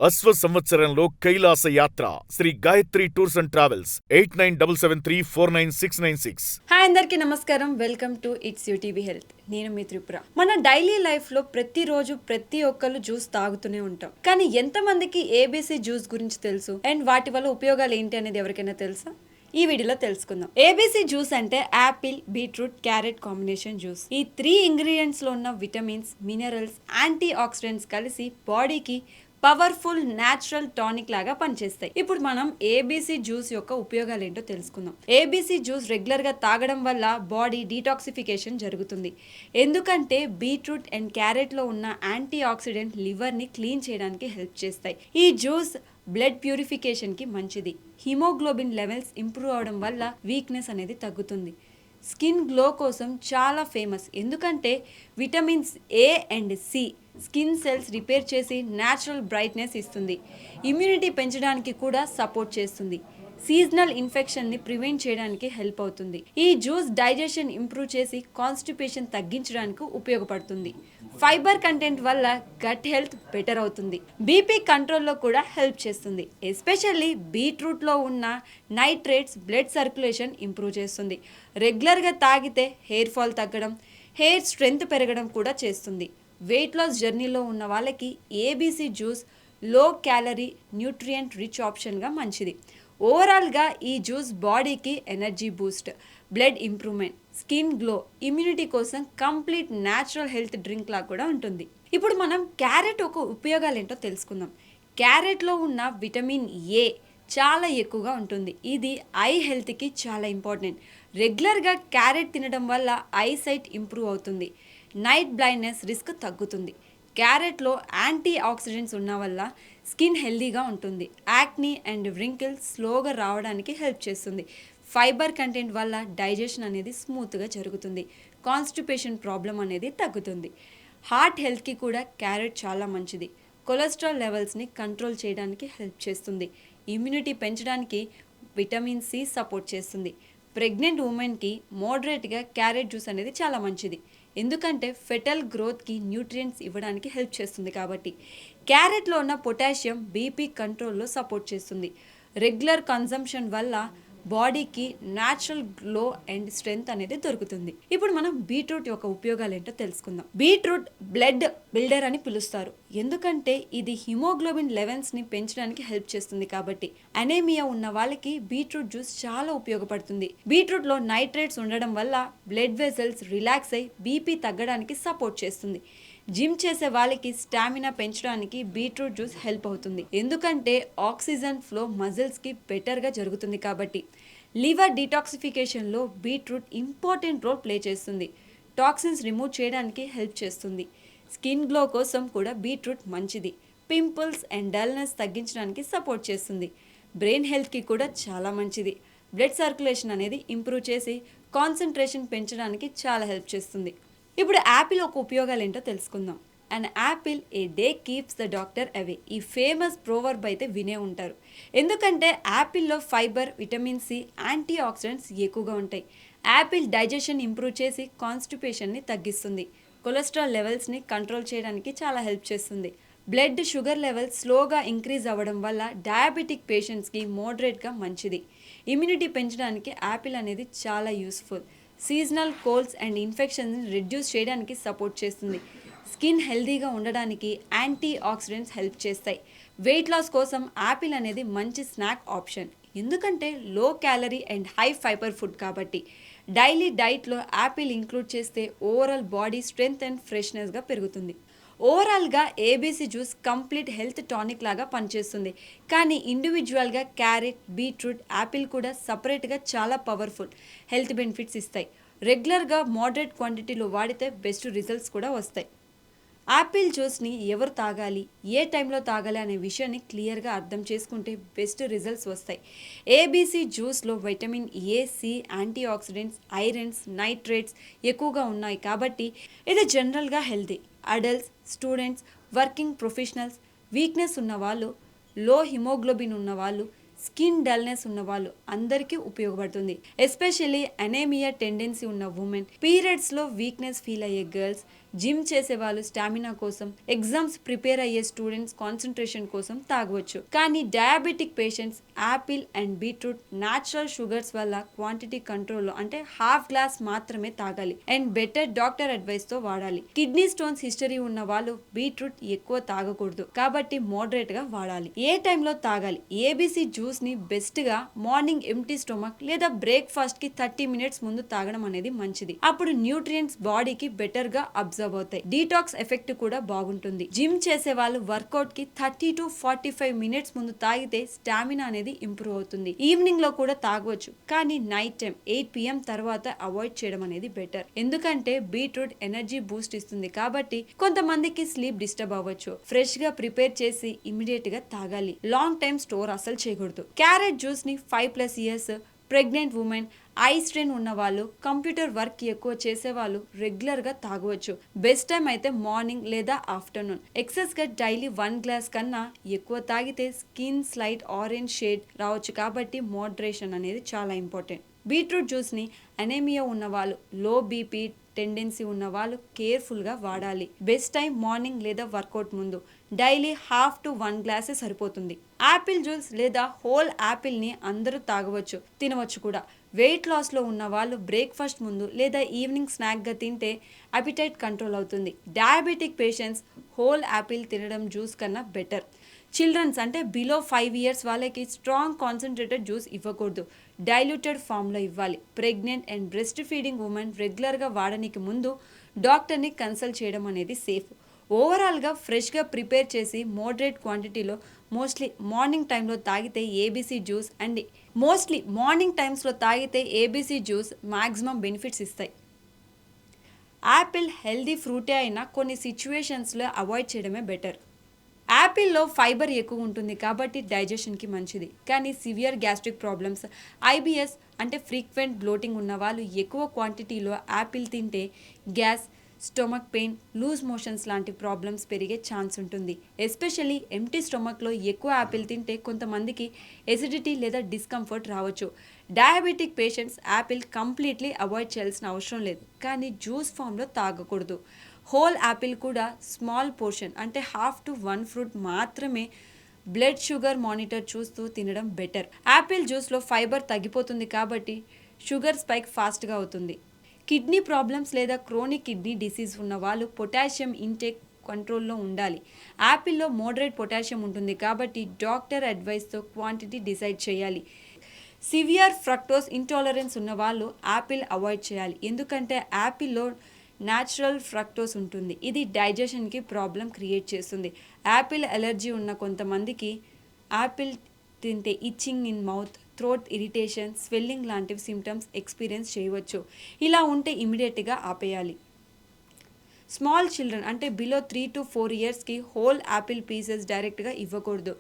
అశ్వ సంవత్సరంలో కైలాస యాత్ర Shri Gayatri tours and travels 8977349696. Hi అందరికీ నమస్కారం. Welcome to its UTV health. నేను మీ త్రిపుర. మన డైలీ లైఫ్ లో ప్రతిరోజు ప్రతి ఒక్కరు జ్యూస్ తాగుతూనే ఉంటాం. కానీ ఎంతమందికి ఏబీసీ జ్యూస్ గురించి తెలుసు అండ్ వాటి వల్ల ఉపయోగాలు ఏంటి అనేది ఎవరికైనా తెలుసా? ఈ వీడియోలో తెలుసుకుందాం. ఏబీసీ జ్యూస్ అంటే Apple, beetroot, carrot combination juice. ఈ 3 ఇంగ్రీడియంట్స్ లో ఉన్న విటమిన్స్, మినరల్స్, యాంటీ ఆక్సిడెంట్స్ కలిసి బాడీకి పవర్ఫుల్ న్యాచురల్ టానిక్ లాగా పనిచేస్తాయి. ఇప్పుడు మనం ఏబీసీ జ్యూస్ యొక్క ఉపయోగాలు ఏంటో తెలుసుకుందాం. ఏబీసీ జ్యూస్ రెగ్యులర్ గా తాగడం వల్ల బాడీ డీటాక్సిఫికేషన్ జరుగుతుంది. ఎందుకంటే బీట్రూట్ అండ్ క్యారెట్ లో ఉన్న యాంటీ ఆక్సిడెంట్ లివర్ ని క్లీన్ చేయడానికి హెల్ప్ చేస్తాయి. ఈ జ్యూస్ బ్లడ్ ప్యూరిఫికేషన్ కి మంచిది. హిమోగ్లోబిన్ లెవెల్స్ ఇంప్రూవ్ అవడం వల్ల వీక్నెస్ అనేది తగ్గుతుంది. స్కిన్ గ్లో కోసం చాలా ఫేమస్. ఎందుకంటే vitamins A and C skin cells repair చేసి న్యాచురల్ బ్రైట్నెస్ ఇస్తుంది. ఇమ్యూనిటీ పెంచడానికి కూడా సపోర్ట్ చేస్తుంది. సీజనల్ ఇన్ఫెక్షన్ ని ప్రివెంట్ చేయడానికి హెల్ప్ అవుతుంది. ఈ జ్యూస్ డైజెషన్ ఇంప్రూవ్ చేసి కాన్స్టిపేషన్ తగ్గించడానికి ఉపయోగపడుతుంది. ఫైబర్ కంటెంట్ వల్ల గట్ హెల్త్ బెటర్ అవుతుంది. బీపీ కంట్రోల్లో కూడా హెల్ప్ చేస్తుంది. ఎస్పెషల్లీ బీట్రూట్ లో ఉన్న నైట్రేట్స్ బ్లడ్ సర్క్యులేషన్ ఇంప్రూవ్ చేస్తుంది. రెగ్యులర్ గా తాగితే హెయిర్ ఫాల్ తగ్గడం, హెయిర్ స్ట్రెంగ్త్ పెరగడం కూడా చేస్తుంది. వెయిట్ లాస్ జర్నీలో ఉన్న వాళ్ళకి ఏబీసీ జ్యూస్ లో క్యాలరీ, న్యూట్రియంట్ రిచ్ ఆప్షన్గా మంచిది. ఓవరాల్గా ఈ జ్యూస్ బాడీకి energy boost, blood improvement, skin glow, immunity కోసం కంప్లీట్ న్యాచురల్ హెల్త్ డ్రింక్ లా కూడా ఉంటుంది. ఇప్పుడు మనం క్యారెట్ ఒక ఉపయోగాలు ఏంటో తెలుసుకుందాం. క్యారెట్లో ఉన్న విటమిన్ ఏ చాలా ఎక్కువగా ఉంటుంది. ఇది ఐ హెల్త్కి చాలా ఇంపార్టెంట్. రెగ్యులర్గా క్యారెట్ తినడం వల్ల ఐ సైట్ ఇంప్రూవ్ అవుతుంది. నైట్ బ్లైండ్నెస్ రిస్క్ తగ్గుతుంది. క్యారెట్లో యాంటీ ఆక్సిడెంట్స్ ఉన్న వల్ల స్కిన్ హెల్దీగా ఉంటుంది. యాక్నీ అండ్ వ్రింకిల్స్ స్లోగా రావడానికి హెల్ప్ చేస్తుంది. ఫైబర్ కంటెంట్ వల్ల డైజెషన్ అనేది స్మూత్గా జరుగుతుంది. కాన్స్టిపేషన్ ప్రాబ్లం అనేది తగ్గుతుంది. హార్ట్ హెల్త్కి కూడా క్యారెట్ చాలా మంచిది. కొలెస్ట్రాల్ లెవెల్స్ని కంట్రోల్ చేయడానికి హెల్ప్ చేస్తుంది. ఇమ్యూనిటీ పెంచడానికి విటమిన్ సి సపోర్ట్ చేస్తుంది. ప్రెగ్నెంట్ ఉమెన్కి మోడరేట్గా క్యారెట్ జ్యూస్ అనేది చాలా మంచిది. ఎందుకంటే ఫెటల్ గ్రోత్కి న్యూట్రియంట్స్ ఇవ్వడానికి హెల్ప్ చేస్తుంది. కాబట్టి క్యారెట్లో ఉన్న పొటాషియం బీపీ కంట్రోల్లో సపోర్ట్ చేస్తుంది. రెగ్యులర్ కన్సంప్షన్ వల్ల బాడీకి న్యాచురల్ గ్లో అండ్ స్ట్రెంగ్త్ అనేది దొరుకుతుంది. ఇప్పుడు మనం బీట్రూట్ యొక్క ఉపయోగాలు ఏంటో తెలుసుకుందాం. బీట్రూట్ బ్లడ్ బిల్డర్ అని పిలుస్తారు. ఎందుకంటే ఇది హిమోగ్లోబిన్ లెవెల్స్ ని పెంచడానికి హెల్ప్ చేస్తుంది. కాబట్టి అనేమియా ఉన్న వాళ్ళకి బీట్రూట్ జ్యూస్ చాలా ఉపయోగపడుతుంది. బీట్రూట్ లో నైట్రేట్స్ ఉండడం వల్ల బ్లడ్ వెసల్స్ రిలాక్స్ అయి బీపీ తగ్గడానికి సపోర్ట్ చేస్తుంది. జిమ్ చేసే వాళ్ళకి స్టామినా పెంచడానికి బీట్రూట్ జ్యూస్ హెల్ప్ అవుతుంది. ఎందుకంటే ఆక్సిజన్ ఫ్లో మజిల్స్కి బెటర్గా జరుగుతుంది. కాబట్టి లివర్ డీటాక్సిఫికేషన్లో బీట్రూట్ ఇంపార్టెంట్ రోల్ ప్లే చేస్తుంది. టాక్సిన్స్ రిమూవ్ చేయడానికి హెల్ప్ చేస్తుంది. స్కిన్ గ్లో కోసం కూడా బీట్రూట్ మంచిది. పింపుల్స్ అండ్ డల్నెస్ తగ్గించడానికి సపోర్ట్ చేస్తుంది. బ్రెయిన్ హెల్త్కి కూడా చాలా మంచిది. బ్లడ్ సర్క్యులేషన్ అనేది ఇంప్రూవ్ చేసి కాన్సన్ట్రేషన్ పెంచడానికి చాలా హెల్ప్ చేస్తుంది. ఇప్పుడు యాపిల్ ఒక ఉపయోగాలు ఏంటో తెలుసుకుందాం. And apple a day keeps the doctor away. ఈ ఫేమస్ ప్రోవర్బ్ అయితే వినే ఉంటారు. ఎందుకంటే యాపిల్లో fibre, vitamin C, antioxidants ఎక్కువగా ఉంటాయి. యాపిల్ డైజెషన్ ఇంప్రూవ్ చేసి కాన్స్టిపేషన్ని తగ్గిస్తుంది. కొలెస్ట్రాల్ లెవెల్స్ని కంట్రోల్ చేయడానికి చాలా హెల్ప్ చేస్తుంది. బ్లడ్ షుగర్ లెవెల్స్ స్లోగా ఇంక్రీజ్ అవ్వడం వల్ల డయాబెటిక్ పేషెంట్స్కి మోడరేట్గా మంచిది. ఇమ్యూనిటీ పెంచడానికి యాపిల్ అనేది చాలా useful. Seasonal Colts and infections reduce చేయడానికి సపోర్ట్ చేస్తుంది. స్కిన్ హెల్దీగా ఉండడానికి యాంటీ ఆక్సిడెంట్స్ హెల్ప్ చేస్తాయి. వెయిట్ లాస్ కోసం యాపిల్ అనేది మంచి స్నాక్ ఆప్షన్. ఎందుకంటే low calorie and high fibre food. కాబట్టి డైలీ డైట్లో యాపిల్ ఇంక్లూడ్ చేస్తే ఓవరాల్ బాడీ స్ట్రెంగ్త్ అండ్ ఫ్రెష్నెస్గా పెరుగుతుంది. ఓవరాల్గా ABC juice complete health tonic లాగా పనిచేస్తుంది. కానీ ఇండివిజువల్గా క్యారెట్, బీట్రూట్, యాపిల్ కూడా సపరేట్గా చాలా పవర్ఫుల్ హెల్త్ బెనిఫిట్స్ ఇస్తాయి. రెగ్యులర్గా మోడరేట్ క్వాంటిటీలో వాడితే బెస్ట్ రిజల్ట్స్ కూడా వస్తాయి. యాపిల్ జ్యూస్ని ఎవరు తాగాలి, ఏ టైంలో తాగాలి అనే విషయాన్ని క్లియర్గా అర్థం చేసుకుంటే బెస్ట్ రిజల్ట్స్ వస్తాయి. ఏబీసీ జ్యూస్లో vitamin A, C, antioxidants, irons, nitrates ఎక్కువగా ఉన్నాయి. కాబట్టి ఇది జనరల్గా healthy. Adults, students, working professionals, weakness ఉన్నవాళ్ళు, లో హిమోగ్లోబిన్ ఉన్నవాళ్ళు, స్కిన్ డల్నెస్ ఉన్న వాళ్ళు అందరికీ ఉపయోగపడుతుంది. ఎస్పెషల్లీ అనేమియా టెండెన్సీ ఉన్న ఉమెన్, పీరియడ్స్లో వీక్నెస్ ఫీల్ అయ్యే గర్ల్స్, జిమ్ చేసే వాళ్ళు స్టామినా కోసం, ఎగ్జామ్స్ ప్రిపేర్ అయ్యే స్టూడెంట్స్ కాన్సన్ట్రేషన్ కోసం తాగవచ్చు. కానీ diabetic patients Apple and beetroot natural sugars వల్ల క్వాంటిటీ కంట్రోల్లో అంటే హాఫ్ గ్లాస్ మాత్రమే తాగాలి అండ్ బెటర్ డాక్టర్ అడ్వైస్ తో వాడాలి. కిడ్నీ స్టోన్స్ హిస్టరీ ఉన్న వాళ్ళు బీట్రూట్ ఎక్కువ తాగకూడదు కాబట్టి మోడరేట్ గా వాడాలి. ఏ టైంలో తాగాలి? ఏబీసీ జ్యూస్ ని బెస్ట్ గా మార్నింగ్ ఎంప్టీ స్టొమక్ లేదా బ్రేక్ఫాస్ట్ కి 30 మినిట్స్ ముందు తాగడం అనేది మంచిది. అప్పుడు న్యూట్రియంట్స్ బాడీకి బెటర్ గా అబ్జర్వ్ అవుతాయి. డీటాక్స్ ఎఫెక్ట్ కూడా బాగుంటుంది. జిమ్ చేసే వాళ్ళు వర్కౌట్ కి 30 to 45 మినిట్స్ ముందు తాగితే స్టామినా అనేది ఇంప్రూవ్ అవుతుంది. ఈవినింగ్ లో కూడా తాగవచ్చు కానీ నైట్ టైం 8 PM తర్వాత అవాయిడ్ చేయడం అనేది బెటర్. ఎందుకంటే బీట్రూట్ ఎనర్జీ బూస్ట్ ఇస్తుంది కాబట్టి కొంతమందికి స్లీప్ డిస్టర్బ్ అవ్వచ్చు. ఫ్రెష్ గా ప్రిపేర్ చేసి ఇమిడియట్ గా తాగాలి. లాంగ్ టైం స్టోర్ అసలు చేయకూడదు. క్యారెట్ జ్యూస్ ని 5+ years pregnant women, eye strain ఉన్న వాళ్ళు, కంప్యూటర్ వర్క్ ఎక్కువ చేసే వాళ్ళు రెగ్యులర్ గా తాగవచ్చు. బెస్ట్ టైం అయితే మార్నింగ్ లేదా ఆఫ్టర్నూన్. ఎక్సెస్ గా డైలీ 1 గ్లాస్ కన్నా ఎక్కువ తాగితే స్కిన్ స్లైట్ ఆరెంజ్ షేడ్ రావచ్చు కాబట్టి మోడరేషన్ అనేది చాలా ఇంపార్టెంట్. బీట్రూట్ జ్యూస్ ని అనేమియా ఉన్న వాళ్ళు, లో బీపీ టెండెన్సీ ఉన్న వాళ్ళు కేర్ఫుల్ గా వాడాలి. బెస్ట్ టైం మార్నింగ్ లేదా వర్కౌట్ ముందు. డైలీ హాఫ్ టు 1 గ్లాసే సరిపోతుంది. యాపిల్ జ్యూస్ లేదా హోల్ యాపిల్ ని అందరూ తాగవచ్చు, తినవచ్చు కూడా. వెయిట్ లాస్ లో ఉన్న వాళ్ళు బ్రేక్ఫాస్ట్ ముందు లేదా ఈవినింగ్ స్నాక్ గా తింటే అపిటైట్ కంట్రోల్ అవుతుంది. డయాబెటిక్ పేషెంట్స్ హోల్ యాపిల్ తినడం జ్యూస్ కన్నా బెటర్. చిల్డ్రన్స్ అంటే బిలో 5 ఇయర్స్ వాళ్ళకి స్ట్రాంగ్ కాన్సన్ట్రేటెడ్ జ్యూస్ ఇవ్వకూడదు, డైల్యూటెడ్ ఫామ్లో ఇవ్వాలి. Pregnant and breast feeding women రెగ్యులర్గా వాడడానికి ముందు డాక్టర్ని కన్సల్ట్ చేయడం అనేది సేఫ్. ఓవరాల్గా ఫ్రెష్గా ప్రిపేర్ చేసి మోడరేట్ క్వాంటిటీలో మోస్ట్లీ మార్నింగ్ టైంలో తాగితే ఏబీసీ జ్యూస్ మ్యాక్సిమం బెనిఫిట్స్ ఇస్తాయి. యాపిల్ హెల్దీ ఫ్రూటే అయినా కొన్ని సిచ్యువేషన్స్లో అవాయిడ్ చేయడమే బెటర్. యాపిల్లో ఫైబర్ ఎక్కువ ఉంటుంది కాబట్టి డైజెషన్కి మంచిది. కానీ సివియర్ గ్యాస్ట్రిక్ ప్రాబ్లమ్స్, ఐబిఎస్ అంటే ఫ్రీక్వెంట్ బ్లోటింగ్ ఉన్న వాళ్ళు ఎక్కువ క్వాంటిటీలో యాపిల్ తింటే gas, stomach pain, loose motions లాంటి ప్రాబ్లమ్స్ పెరిగే ఛాన్స్ ఉంటుంది. ఎస్పెషల్లీ ఎంప్టీ స్టొమక్లో ఎక్కువ యాపిల్ తింటే కొంతమందికి ఎసిడిటీ లేదా డిస్కంఫర్ట్ రావచ్చు. Diabetic patients apple completely avoid చేయాల్సిన అవసరం లేదు కానీ జ్యూస్ ఫామ్లో తాగకూడదు. హోల్ యాపిల్ కూడా స్మాల్ పోర్షన్ అంటే హాఫ్ టు 1 ఫ్రూట్ మాత్రమే బ్లడ్ షుగర్ మానిటర్ చూస్తూ తినడం బెటర్. యాపిల్ జ్యూస్లో ఫైబర్ తగ్గిపోతుంది కాబట్టి షుగర్ స్పైక్ ఫాస్ట్గా అవుతుంది. కిడ్నీ ప్రాబ్లమ్స్ లేదా క్రోనిక్ కిడ్నీ డిసీజ్ ఉన్న వాళ్ళు పొటాషియం ఇంటేక్ కంట్రోల్లో ఉండాలి. యాపిల్లో మోడరేట్ పొటాషియం ఉంటుంది కాబట్టి డాక్టర్ అడ్వైస్తో క్వాంటిటీ డిసైడ్ చేయాలి. సివియర్ ఫ్రక్టోస్ ఇంటాలరెన్స్ ఉన్న వాళ్ళు యాపిల్ అవాయిడ్ చేయాలి ఎందుకంటే యాపిల్లో న్యాచురల్ ఫ్రక్టోస్ ఉంటుంది. ఇది డైజెషన్కి ప్రాబ్లం క్రియేట్ చేస్తుంది. యాపిల్ ఎలర్జీ ఉన్న కొంతమందికి యాపిల్ తింటే itching in mouth, throat irritation, swelling లాంటివి సిమ్టమ్స్ ఎక్స్పీరియన్స్ చేయవచ్చు. ఇలా ఉంటే ఇమీడియట్గా ఆపేయాలి. స్మాల్ చిల్డ్రన్ అంటే బిలో 3 to 4 ఇయర్స్కి హోల్ యాపిల్ పీసెస్ డైరెక్ట్గా ఇవ్వకూడదు,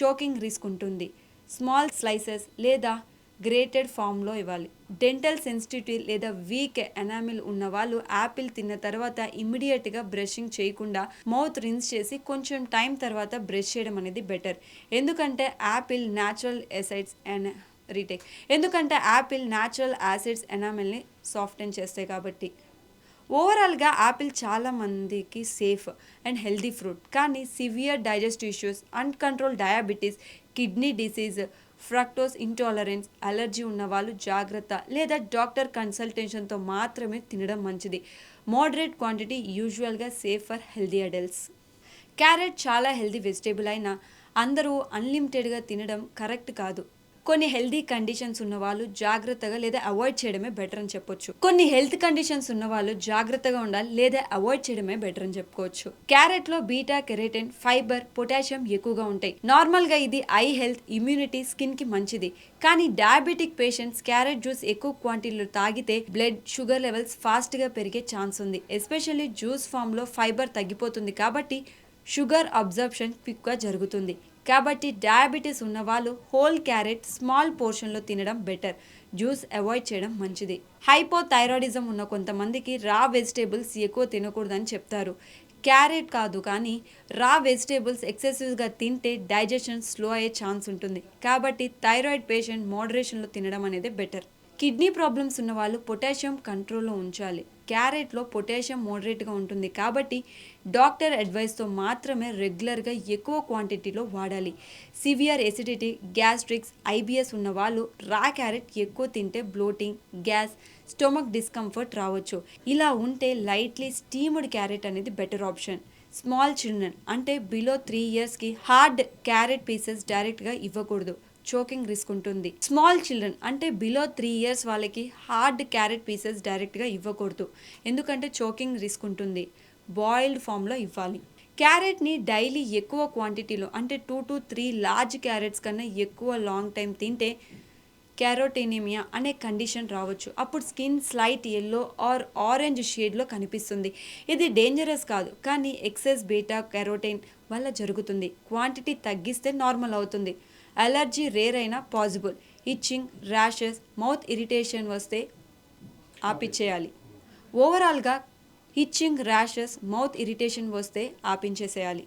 చోకింగ్ రిస్క్ ఉంటుంది. స్మాల్ స్లైసెస్ లేదా గ్రేటెడ్ ఫామ్లో ఇవ్వాలి. డెంటల్ సెన్సిటివిటీ లేదా వీక్ ఎనామిల్ ఉన్న వాళ్ళు యాపిల్ తిన్న తర్వాత ఇమ్మీడియట్గా బ్రషింగ్ చేయకుండా మౌత్ రిన్స్ చేసి కొంచెం టైం తర్వాత బ్రష్ చేయడం అనేది బెటర్. ఎందుకంటే యాపిల్ న్యాచురల్ యాసిడ్స్ ఎనామిల్ని సాఫ్టెన్ చేస్తాయి కాబట్టి. ఓవరాల్గా యాపిల్ చాలా మందికి సేఫ్ అండ్ హెల్దీ ఫ్రూట్ కానీ severe digestive issues, uncontrolled diabetes, kidney disease, fructose intolerance, allergy ఉన్న వాళ్ళు జాగ్రత్త లేదా డాక్టర్ కన్సల్టేషన్తో మాత్రమే తినడం మంచిది. మోడరేట్ క్వాంటిటీ యూజువల్గా safe for healthy adults. Carrot చాలా హెల్దీ వెజిటేబుల్ అయినా అందరూ అన్లిమిటెడ్గా తినడం కరెక్ట్ కాదు. కొన్ని హెల్దీ కండిషన్స్ ఉన్న వాళ్ళు జాగ్రత్తగా లేదా అవాయిడ్ చేయడమే బెటర్ అని చెప్పొచ్చు. కొన్ని హెల్త్ కండిషన్స్ ఉన్న వాళ్ళు జాగ్రత్తగా ఉండాలి లేదా అవాయిడ్ చేయడమే బెటర్ అని చెప్పుకోవచ్చు. క్యారెట్ లో బీటా కెరోటిన్, ఫైబర్, పొటాషియం ఎక్కువగా ఉంటాయి. నార్మల్ గా ఇది ఐ హెల్త్, ఇమ్యూనిటీ, స్కిన్ కి మంచిది. కానీ డయాబెటిక్ పేషెంట్స్ క్యారెట్ జ్యూస్ ఎక్కువ క్వాంటిటీలో తాగితే బ్లడ్ షుగర్ లెవెల్స్ ఫాస్ట్ గా పెరిగే ఛాన్స్ ఉంది. ఎస్పెషల్లీ జ్యూస్ ఫామ్ లో ఫైబర్ తగ్గిపోతుంది కాబట్టి షుగర్ అబ్జర్ప్షన్ క్విక్ గా జరుగుతుంది. కాబట్టి డయాబెటీస్ ఉన్న వాళ్ళు హోల్ క్యారెట్ స్మాల్ పోర్షన్లో తినడం బెటర్, జ్యూస్ అవాయిడ్ చేయడం మంచిది. హైపోథైరాయిడిజం ఉన్న కొంతమందికి రా వెజిటేబుల్స్ ఎక్కువ తినకూడదని చెప్తారు. క్యారెట్ కాదు కానీ రా వెజిటేబుల్స్ ఎక్సెసివ్గా తింటే డైజెషన్ స్లో అయ్యే ఛాన్స్ ఉంటుంది. కాబట్టి థైరాయిడ్ పేషెంట్ మోడరేషన్లో తినడం అనేది బెటర్. కిడ్నీ ప్రాబ్లమ్స్ ఉన్న వాళ్ళు పొటాషియం కంట్రోల్లో ఉంచాలి. క్యారెట్లో పొటాషియం మోడరేట్గా ఉంటుంది కాబట్టి డాక్టర్ అడ్వైస్తో మాత్రమే రెగ్యులర్గా ఎక్కువ క్వాంటిటీలో వాడాలి. సివియర్ ఎసిడిటీ, గ్యాస్ట్రిక్స్, ఐబిఎస్ ఉన్న వాళ్ళు రా క్యారెట్ ఎక్కువ తింటే బ్లోటింగ్, గ్యాస్, స్టొమక్ డిస్కంఫర్ట్ రావచ్చు. ఇలా ఉంటే లైట్లీ స్టీమ్డ్ క్యారెట్ అనేది బెటర్ ఆప్షన్. స్మాల్ చిల్డ్రన్ అంటే బిలో 3 yearsకి హార్డ్ క్యారెట్ పీసెస్ డైరెక్ట్గా ఇవ్వకూడదు, చోకింగ్ రిస్క్ ఉంటుంది. స్మాల్ చిల్డ్రన్ అంటే బిలో 3 years వాళ్ళకి హార్డ్ క్యారెట్ పీసెస్ డైరెక్ట్గా ఇవ్వకూడదు, ఎందుకంటే చోకింగ్ రిస్క్ ఉంటుంది. బాయిల్డ్ ఫామ్లో ఇవ్వాలి. క్యారెట్ని డైలీ ఎక్కువ క్వాంటిటీలో అంటే 2 to 3 లార్జ్ క్యారెట్స్ కన్నా ఎక్కువ లాంగ్ టైం తింటే క్యారోటెనీమియా అనే కండిషన్ రావచ్చు. అప్పుడు skin slight yellow or orange షేడ్లో కనిపిస్తుంది. ఇది డేంజరస్ కాదు, కానీ ఎక్సెస్ బీటా కెరోటిన్ వల్ల జరుగుతుంది. క్వాంటిటీ తగ్గిస్తే నార్మల్ అవుతుంది. అలర్జీ రేర్ అయినా possible. Itching, rashes, mouth irritation వస్తే ఆపిచ్చేయాలి. ఓవరాల్గా ఇచ్చింగ్, ర్యాషెస్, మౌత్ ఇరిటేషన్ వస్తే ఆపించేసేయాలి.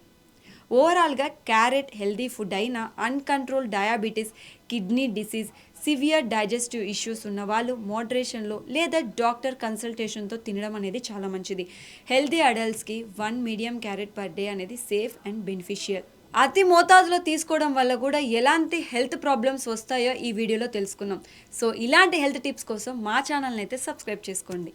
ఓవరాల్గా క్యారెట్ హెల్దీ ఫుడ్ అయినా uncontrolled diabetes, kidney disease, severe digestive issues ఉన్న వాళ్ళు మోడరేషన్లో లేదా డాక్టర్ కన్సల్టేషన్తో తినడం అనేది చాలా మంచిది. హెల్దీ అడల్ట్స్కి 1 medium carrot per day అనేది సేఫ్ అండ్ బెనిఫిషియల్. అతి మోతాదులో తీసుకోవడం వల్ల కూడా ఎలాంటి హెల్త్ ప్రాబ్లమ్స్ వస్తాయో ఈ వీడియోలో తెలుసుకుందాం. సో ఇలాంటి హెల్త్ టిప్స్ కోసం మా ఛానల్ని అయితే సబ్స్క్రైబ్ చేసుకోండి.